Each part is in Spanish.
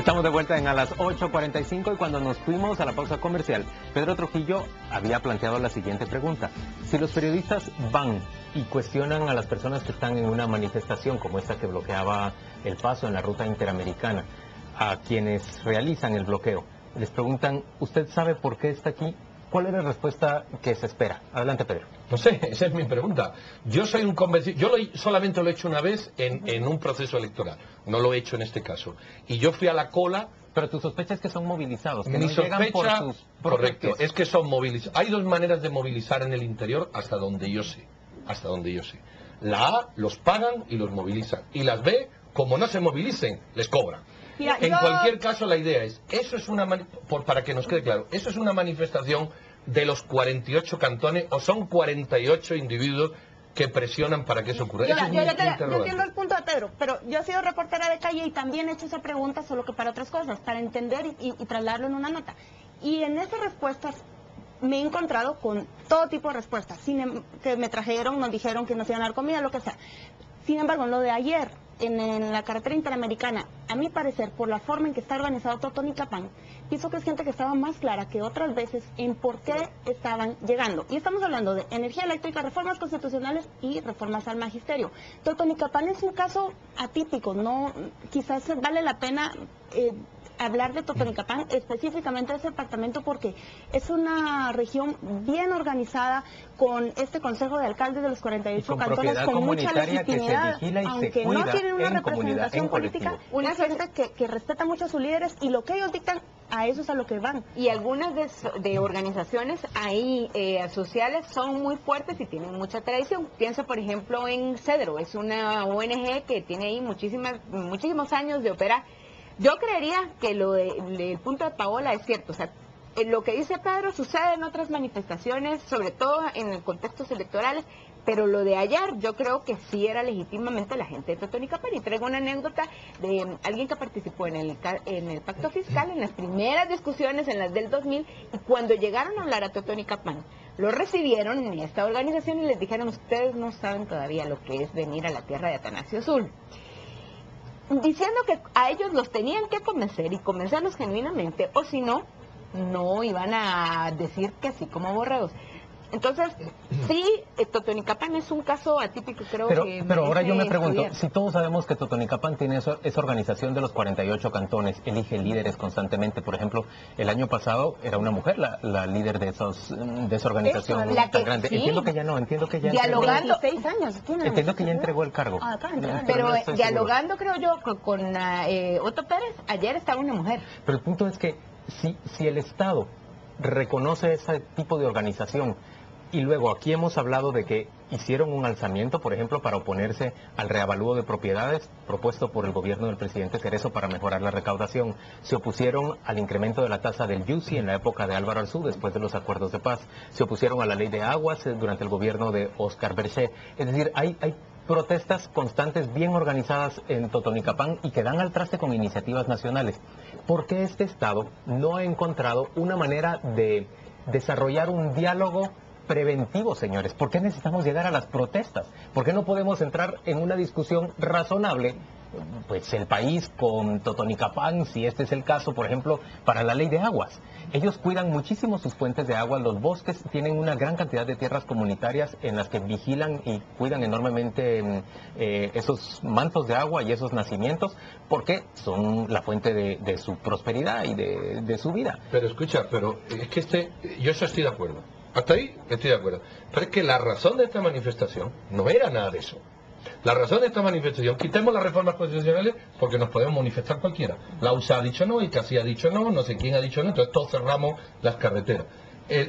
Estamos de vuelta a las 8:45 y cuando nos fuimos a la pausa comercial, Pedro Trujillo había planteado la siguiente pregunta. Si los periodistas van y cuestionan a las personas que están en una manifestación como esta que bloqueaba el paso en la ruta interamericana, a quienes realizan el bloqueo, les preguntan, ¿usted sabe por qué está aquí? ¿Cuál es la respuesta que se espera? Adelante, Pedro. No sé, esa es mi pregunta. Yo soy un convencido, solamente lo he hecho una vez en un proceso electoral, no lo he hecho en este caso. Y yo fui a la cola. Pero tu sospecha es que son movilizados, que Mi no llegan por sospecha, sus correcto, propios... es que son movilizados. Hay dos maneras de movilizar en el interior hasta donde yo sé. La A, los pagan y los movilizan. Y las B, como no se movilicen, les cobran. Mira, en cualquier caso, la idea es, eso es una para que nos quede claro, eso es una manifestación de los 48 cantones o son 48 individuos que presionan para que eso ocurra. Yo entiendo el punto de Pedro, pero yo he sido reportera de calle y también he hecho esa pregunta, solo que para otras cosas, para entender y trasladarlo en una nota. Y en esas respuestas me he encontrado con todo tipo de respuestas, que me trajeron, nos dijeron que nos iban a dar comida, lo que sea. Sin embargo, lo de ayer, en la carretera interamericana, a mi parecer, por la forma en que está organizado Totonicapán, pienso que es gente que estaba más clara que otras veces en por qué estaban llegando. Y estamos hablando de energía eléctrica, reformas constitucionales y reformas al magisterio. Totonicapán es un caso atípico, no, quizás vale la pena hablar de Totonicapán, específicamente de ese departamento, porque es una región bien organizada, con este consejo de alcaldes de los 48 cantones, con mucha legitimidad, aunque no tienen una representación política, una gente que respeta mucho a sus líderes y lo que ellos dictan, a eso es a lo que van. Y algunas de organizaciones ahí sociales son muy fuertes y tienen mucha tradición. Pienso, por ejemplo, en Cedro, es una ONG que tiene ahí muchísimos años de operar. Yo creería que lo del punto de Paola es cierto, o sea, lo que dice Pedro sucede en otras manifestaciones, sobre todo en contextos electorales, pero lo de ayer yo creo que sí era legítimamente la gente de Totonicapán. Y traigo una anécdota de alguien que participó en el pacto fiscal, en las primeras discusiones, en las del 2000, y cuando llegaron a hablar a Totonicapán, lo recibieron en esta organización y les dijeron, ustedes no saben todavía lo que es venir a la tierra de Atanasio Azul, diciendo que a ellos los tenían que convencer y convencerlos genuinamente, o si no, no iban a decir que así como borregos. Entonces, sí, Totonicapán es un caso atípico, creo que... Pero ahora yo me pregunto, si todos sabemos que Totonicapán tiene esa organización de los 48 cantones, elige líderes constantemente, por ejemplo, el año pasado era una mujer la líder de esa organización tan grande. Sí. Entiendo que ya dialogando, entiendo que ya entregó el cargo. Pero no dialogando, creo yo, con Otto Pérez, ayer estaba una mujer. Pero el punto es que si el Estado reconoce ese tipo de organización, y luego aquí hemos hablado de que hicieron un alzamiento, por ejemplo, para oponerse al reavalúo de propiedades propuesto por el gobierno del presidente Cerezo para mejorar la recaudación. Se opusieron al incremento de la tasa del YUSI en la época de Álvaro Arzú, después de los acuerdos de paz. Se opusieron a la ley de aguas durante el gobierno de Óscar Berché. Es decir, hay protestas constantes bien organizadas en Totonicapán y que dan al traste con iniciativas nacionales. ¿Por qué este Estado no ha encontrado una manera de desarrollar un diálogo preventivo, señores? ¿Por qué necesitamos llegar a las protestas? ¿Por qué no podemos entrar en una discusión razonable? Pues el país con Totonicapán, si este es el caso, por ejemplo, para la ley de aguas. Ellos cuidan muchísimo sus fuentes de agua, los bosques tienen una gran cantidad de tierras comunitarias en las que vigilan y cuidan enormemente esos mantos de agua y esos nacimientos, porque son la fuente de su prosperidad y de su vida. Pero escucha, es que yo eso estoy de acuerdo. Hasta ahí estoy de acuerdo. Pero es que la razón de esta manifestación no era nada de eso. La razón de esta manifestación, quitemos las reformas constitucionales porque nos podemos manifestar cualquiera. La USA ha dicho no, y Casi ha dicho no, no sé quién ha dicho no, entonces todos cerramos las carreteras.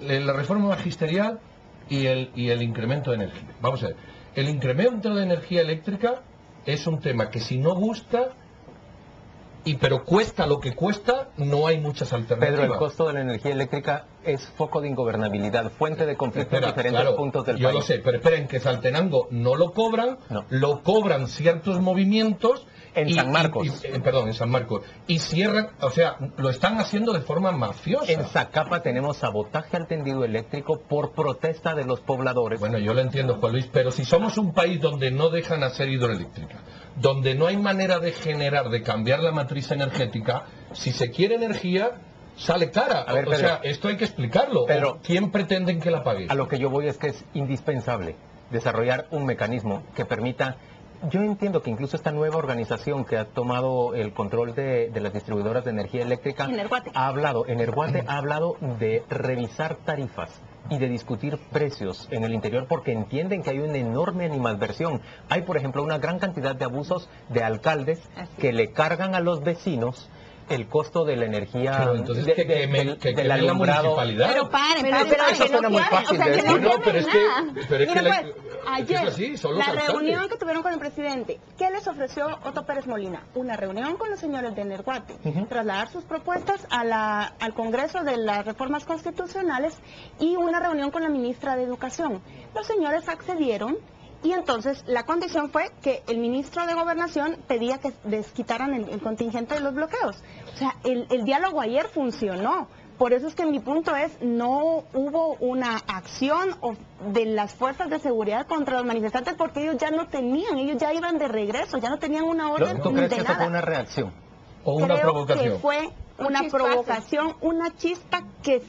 La reforma magisterial y el incremento de energía. Vamos a ver, el incremento de energía eléctrica es un tema que si no gusta, pero cuesta lo que cuesta, no hay muchas alternativas. Pedro, el costo de la energía eléctrica es foco de ingobernabilidad, fuente de conflicto en diferentes puntos del país. Yo lo sé, pero esperen, que Saltenango no lo cobran, lo cobran ciertos movimientos. En San Marcos. En San Marcos. Y cierran, o sea, lo están haciendo de forma mafiosa. En Zacapa tenemos sabotaje al tendido eléctrico por protesta de los pobladores. Bueno, yo lo entiendo, Juan Luis, pero si somos un país donde no dejan hacer hidroeléctrica, donde no hay manera de generar, de cambiar la matriz energética, si se quiere energía, sale cara. A ver, o Pedro, sea, esto hay que explicarlo. Pedro, ¿O ¿quién pretenden que la pague? A lo que yo voy es que es indispensable desarrollar un mecanismo que permita. Yo entiendo que incluso esta nueva organización que ha tomado el control de las distribuidoras de energía eléctrica Energuate ha hablado de revisar tarifas y de discutir precios en el interior porque entienden que hay una enorme animadversión. Hay, por ejemplo, una gran cantidad de abusos de alcaldes que le cargan a los vecinos el costo de la energía, Pero entonces del quemen la alumbrado. municipalidad. Pero paren, Pero eso suena muy fácil de decir. No, pero es que, Mire, la- pues, es que es ayer, así, son los la alcaldes. reunión que tuvieron con el presidente, ¿qué les ofreció Otto Pérez Molina? Una reunión con los señores de Energuate, trasladar sus propuestas al Congreso de las reformas constitucionales y una reunión con la ministra de Educación. Los señores accedieron y entonces la condición fue que el ministro de Gobernación pedía que desquitaran el contingente de los bloqueos. O sea, el diálogo ayer funcionó. Por eso es que mi punto es, no hubo una acción de las fuerzas de seguridad contra los manifestantes porque ellos ya no tenían, ellos ya iban de regreso, ya no tenían una orden ¿Tú ni crees de que eso fue nada. una reacción? O una Creo provocación. que fue una chispazo. provocación, una chispa que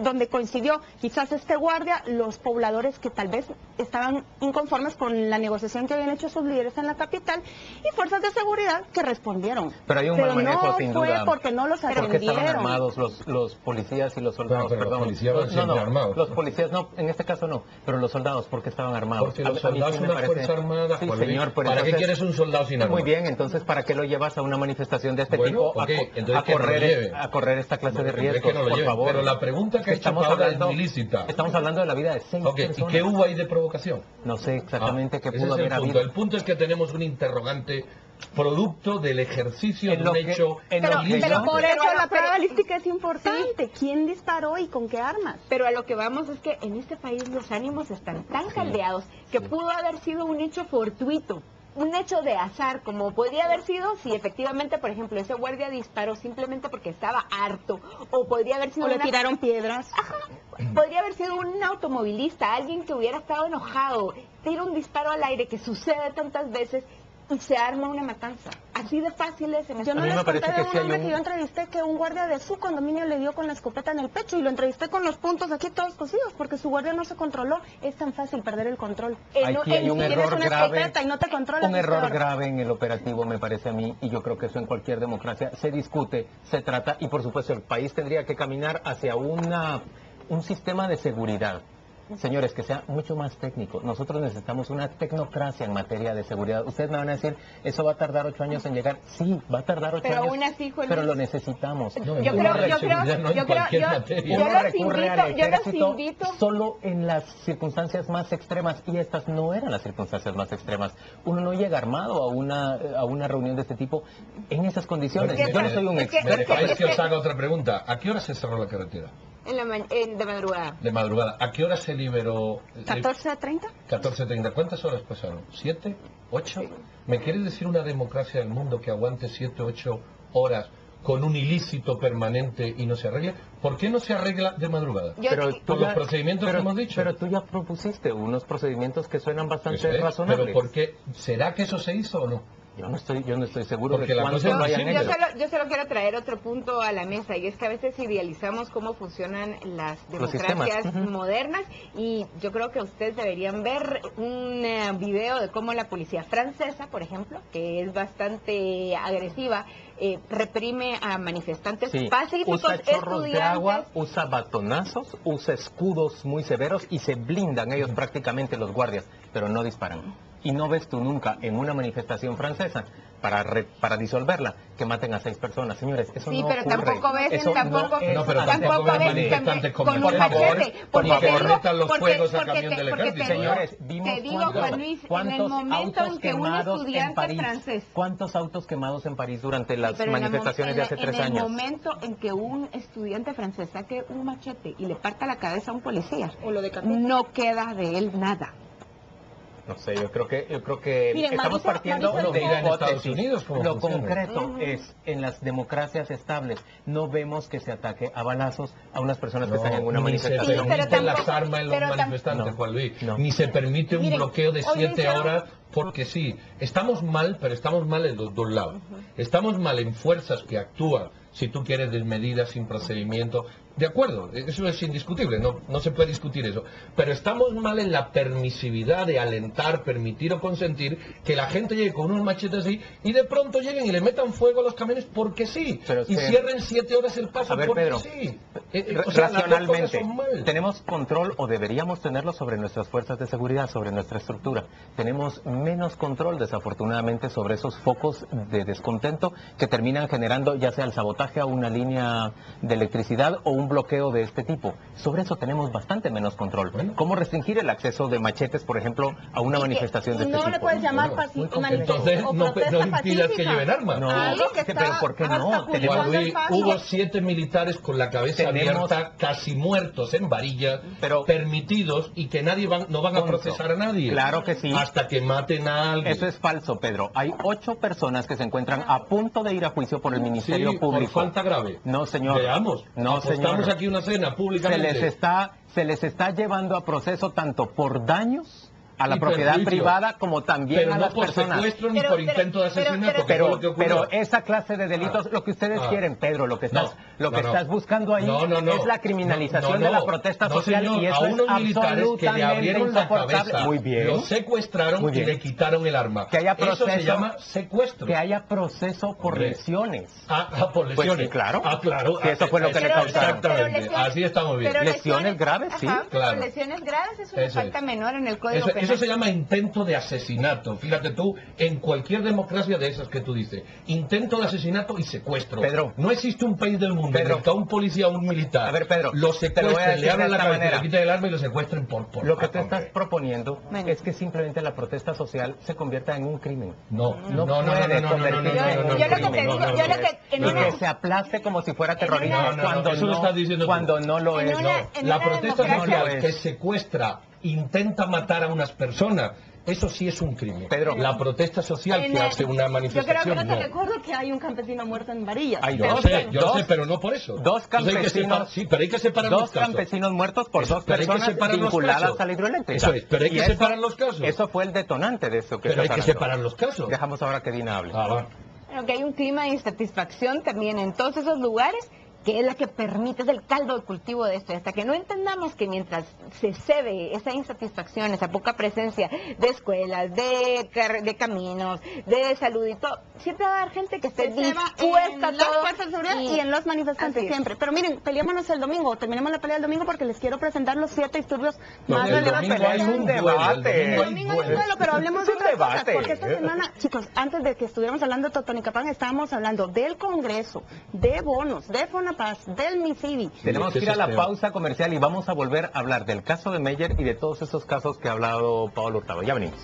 donde coincidió quizás este guardia, los pobladores que tal vez estaban inconformes con la negociación que habían hecho sus líderes en la capital y fuerzas de seguridad que respondieron. Pero hay un mal manejo, no sin fue duda. porque no los Porque estaban atendieron. armados los policías y los soldados, Pero los perdón. policías van siempre armados. Los policías no, en este caso no, pero los soldados, porque estaban armados. Porque los A mí soldados sí son me una parece- fuerza armada. Sí, Juan Luis. señor, pero ¿Para qué entonces- quieres un soldado sin armas? Muy bien, entonces ¿para qué lo llevas a una manifestación de este Bueno, tipo? ok, entonces que no lo lleve. A correr esta clase de Bueno, riesgos, es que no lo por lleven. favor. Pero la pregunta que ha hecho Estamos ahora hablando- es muy lícita. Estamos hablando de la vida de 6 Ok, ¿y personas. qué hubo ahí de provocación? No sé exactamente qué Ese pudo es haber el punto. habido. El punto es que tenemos un interrogante producto del ejercicio En de lo un que- hecho en lo que- Pero por eso Pero- la prueba pero- balística es importante. ¿Quién disparó y con qué armas? Pero a lo que vamos es que en este país los ánimos están tan caldeados que pudo haber sido un hecho fortuito, un hecho de azar, como podría haber sido si efectivamente, por ejemplo, ese guardia disparó simplemente porque estaba harto, o podría haber sido O le una- tiraron piedras. podría haber sido un automovilista, alguien que hubiera estado enojado, tira un disparo al aire que sucede tantas veces y se arma una matanza. Así de fácil es en Yo A no mí les me conté parece de que un sí hay hombre un- que yo entrevisté que un guardia de su condominio le dio con la escopeta en el pecho y lo entrevisté con los puntos aquí todos cosidos porque su guardia no se controló. Es tan fácil perder el control. Aquí hay un si tienes error una grave, escopeta y no te controlas, un es error peor. grave en el operativo me parece a mí, y yo creo que eso en cualquier democracia se discute, se trata, y por supuesto el país tendría que caminar hacia un sistema de seguridad. Señores, que sea mucho más técnico. Nosotros necesitamos una tecnocracia en materia de seguridad. Ustedes me van a decir, ¿eso va a tardar 8 años en llegar? Sí, va a tardar 8 Pero años, aún así, Juan pero Luis, lo necesitamos. No, yo en creo- la yo creo- seguridad no en yo creo- cualquier yo- materia. yo Uno los recurre invito- al yo los ejército invito- solo en las circunstancias más extremas, y estas no eran las circunstancias más extremas. Uno no llega armado a una reunión de este tipo en esas condiciones. Bueno, Yo no soy un es que- ¿Me experto. dejáis que pero- os haga otra pregunta? ¿A qué hora se cerró la carretera? de madrugada. De madrugada. ¿A qué hora se liberó? 14:30. 14:30. ¿Cuántas horas pasaron? ¿7? ¿8? ¿Me quieres decir una democracia del mundo que aguante 7, 8 horas con un ilícito permanente y no se arregle? ¿Por qué no se arregla de madrugada? Yo- Pero y- tú Por los procedimientos que pero- hemos dicho. Pero tú ya propusiste unos procedimientos que suenan bastante Eso es, razonables. pero ¿por qué? ¿Será que eso se hizo o no? Yo no estoy seguro Porque de la cuánto cosa es lo hayan invisible. hecho. Yo solo quiero traer otro punto a la mesa, y es que a veces idealizamos cómo funcionan las Los sistemas. democracias Ujú. modernas, y yo creo que ustedes deberían ver un video de cómo la policía francesa, por ejemplo, que es bastante agresiva, reprime a manifestantes Sí, pacíficos, usa chorros de agua, estudiantes. usa batonazos, usa escudos muy severos y se blindan ellos prácticamente los guardias, pero no disparan. Y no ves tú nunca en una manifestación francesa para disolverla que maten a 6 personas. Señores, eso Sí, no pero ocurre. tampoco ves, Eso tampoco, es No, pero así. tampoco ves ves manifestantes con con un machete, machete, porque porque te digo- corretan los porque- fuegos a porque camión te- del porque te ejército. digo- Señores, vimos te digo, cuántos- Juan Luis, en el cuántos momento autos en que un quemados en estudiante París. francés, ¿Cuántos autos quemados en París durante las pero manifestaciones de hace 3 en el años? momento en que un estudiante francés saque un machete y le parta la cabeza a un policía, O lo decapita. no queda de él nada. No sé, yo creo que Miren, estamos Marisa- partiendo Marisa de mira en Estados hipótesis. Unidos cómo Lo funciona. concreto es, en las democracias estables, no vemos que se ataque a balazos a unas personas que están en una ni se manifestación. pero permiten las tampoco- armas en los pero manifestantes, no, Juan Luis. no. Ni se permite un Miren, bloqueo de hoy 7 hicieron- horas porque sí, estamos mal, pero estamos mal en los dos lados. Estamos mal en fuerzas que actúan, si tú quieres, desmedidas, sin procedimiento. De acuerdo, eso es indiscutible, no se puede discutir eso. Pero estamos mal en la permisividad de alentar, permitir o consentir que la gente llegue con unos machetes así y de pronto lleguen y le metan fuego a los camiones porque sí. Pero y cierren 7 horas el paso porque Pedro, sí. O sea, las dos cosas racionalmente, son mal. tenemos control o deberíamos tenerlo sobre nuestras fuerzas de seguridad, sobre nuestra estructura. Tenemos menos control, desafortunadamente, sobre esos focos de descontento que terminan generando ya sea el sabotaje a una línea de electricidad o un bloqueo de este tipo. Sobre eso tenemos bastante menos control. Bueno. ¿Cómo restringir el acceso de machetes, por ejemplo, a una manifestación de este no tipo? le puedes llamar Muy complicado. manifestación Entonces o no protesta impidas que pacífica. lleven armas. No, Algo que pero está ¿por qué no? obstaculizando Cuando el paso. hubo 7 militares con la cabeza Tenemos- abierta, casi muertos en varillas, Pero- permitidos y que no van a Punto. procesar a nadie. Claro que sí. Hasta que maten a alguien. Eso es falso, Pedro. Hay 8 personas que se encuentran a punto de ir a juicio por el Ministerio Sí, Público. por falta grave. No, señor. Veamos. No, Apostamos señor. aquí una cena se públicamente. les está llevando a proceso tanto por daños a la Y propiedad perjuicio. privada como también Pero a no las por personas. secuestro ni por intento de asesinato, que fue lo que ocurrió. Pero esa clase de delitos, lo que ustedes quieren, Pedro, lo que estás buscando ahí No. es la criminalización de la protesta social señor, y a eso es unos militares que le absolutamente abrieron la insoportable. cabeza, Muy bien. los secuestraron Muy y bien. le quitaron el arma. Que haya Eso se proceso- llama secuestro. Que haya proceso por Hombre. lesiones. Por Pues lesiones. sí, claro. Claro. Sí, eso fue lo que le Pero- causaron. Exactamente. pero Así estamos bien. pero Lesiones graves, sí. Ajá, pero Claro. lesiones graves es una Eso falta es. menor en el Código Penal. Eso se llama intento de asesinato. Fíjate tú, en cualquier democracia de esas que tú dices, intento de asesinato y secuestro. Pedro. No existe un país del mundo en el que a un policía o un militar A ver, Pedro, lo te lo voy a secuestren, decir le abran de la esta cabeza, manera. le quiten el arma y lo secuestren por Lo que pata, tú estás hombre. proponiendo Bueno. es que simplemente la protesta social se convierta en un crimen. No, No puede convertirse en un Yo lo que te crimen. digo, yo lo que en Y una- que se aplaste como si fuera terrorismo No, no, cuando eso lo estás diciendo tú. cuando no lo En es. una- No. en La una protesta democracia- social No, que secuestra, intenta matar a unas personas, eso sí es un crimen. Pedro. La protesta social que hace una Yo creo manifestación, que no no. te recuerdo que hay un campesino muerto en Varillas. Hay Yo dos, lo sé, pero no por eso. dos Entonces hay que campesinos- sí, pero hay que separar Dos los casos. campesinos muertos por Eso, dos pero hay que personas separar los vinculadas casos. a la hidroeléctrica. Eso es, pero hay Y que separar los casos. Eso fue el detonante de eso que Pero hay estás que hablando. separar los casos. Dejamos ahora que Dina hable. Va. Bueno, que hay un clima de insatisfacción también en todos esos lugares, que es la que permite, es el caldo de cultivo de esto. Y hasta que no entendamos que mientras se cede esa insatisfacción, esa poca presencia de escuelas, de caminos, de salud y todo, siempre va a haber gente que esté Se va dispuesta a en las todo. fuerzas de seguridad y en los manifestantes Así es. siempre. Pero miren, peleémonos el domingo, terminemos la pelea el domingo porque les quiero presentar los 7 disturbios No, más el relevantes. domingo hay un debate. El domingo hay un duelo, pero hablemos de Es un otras cosas, debate. porque esta semana, chicos, antes de que estuviéramos hablando de Totonicapán, estábamos hablando del Congreso, de bonos, de Fonapaz, del MISIBI. Tenemos que ir a la Ese es pausa comercial y vamos a volver a hablar del caso de Meyer y de todos esos casos que ha hablado Pablo Hurtado. Ya venimos.